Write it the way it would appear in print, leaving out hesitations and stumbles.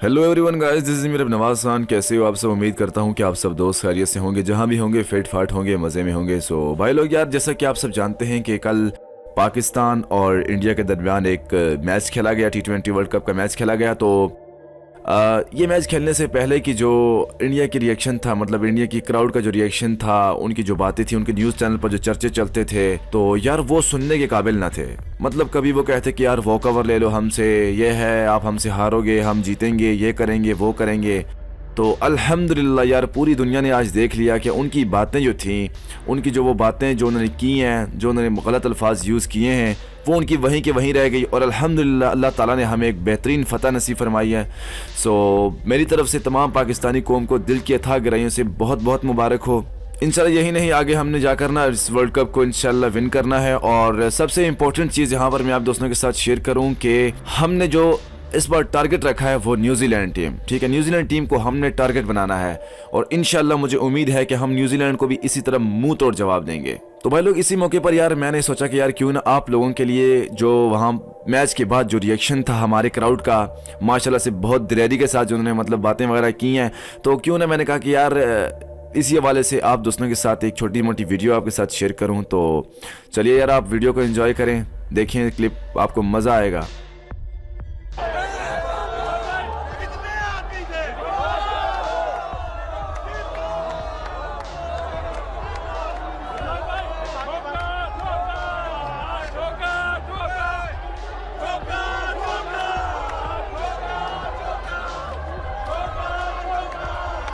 Hello everyone guys, this is मेरा नवाज खान। कैसे हो आप सब? उम्मीद करता हूँ कि आप सब दोस्त खैरियत से होंगे, जहाँ भी होंगे फिट फाट होंगे, मज़े में होंगे। सो भाई लोग यार, जैसा कि आप सब जानते हैं कि कल पाकिस्तान और इंडिया के दरमियान एक मैच खेला गया, T20 वर्ल्ड कप का मैच खेला गया। तो ये मैच खेलने से पहले की जो इंडिया की रिएक्शन था, मतलब इंडिया की क्राउड का जो रिएक्शन था, उनकी जो बातें थी, उनके न्यूज़ चैनल पर जो चर्चे चलते थे, तो यार वो सुनने के काबिल ना थे। मतलब कभी वो कहते कि यार वॉक ओवर ले लो हमसे, ये है आप हमसे हारोगे, हम जीतेंगे, ये करेंगे वो करेंगे। तो अल्हम्दुलिल्लाह यार, पूरी दुनिया ने आज देख लिया कि उनकी बातें जो थी, उनकी जो वो बातें जो उन्होंने की हैं, जो उन्होंने गलत अल्फाज यूज़ किए हैं, वो उनकी वहीं के वहीं रह गई। और अल्हम्दुलिल्लाह अल्लाह ताला ने हमें एक बेहतरीन फ़तह नसीब फरमाई है। सो मेरी तरफ से तमाम पाकिस्तानी कौम को दिल की अथाह गहराइयों से बहुत बहुत मुबारक हो। इंशाल्लाह यही नहीं, आगे हमने जाकर ना इस वर्ल्ड कप को इंशाल्लाह विन करना है। और सबसे इंपॉर्टेंट चीज़ यहाँ पर मैं आप दोस्तों के साथ शेयर करूँ कि हमने जो इस बार टारगेट रखा है वो न्यूजीलैंड टीम, ठीक है, न्यूजीलैंड टीम को हमने टारगेट बनाना है। और इंशाल्लाह मुझे उम्मीद है कि हम न्यूजीलैंड को भी इसी तरह मुंह तोड़ जवाब देंगे। तो भाई लोग, इसी मौके पर यार मैंने सोचा कि यार क्यों ना आप लोगों के लिए जो वहाँ मैच के बाद जो रिएक्शन था हमारे क्राउड का, माशाल्लाह से बहुत दिलेरी के साथ जो उन्होंने मतलब बातें वगैरह की हैं, तो क्यों ना मैंने कहा कि यार इसी हवाले से आप दोस्तों के साथ एक छोटी मोटी वीडियो आपके साथ शेयर करूँ। तो चलिए यार, आप वीडियो को एंजॉय करें, देखें क्लिप, आपको मज़ा आएगा।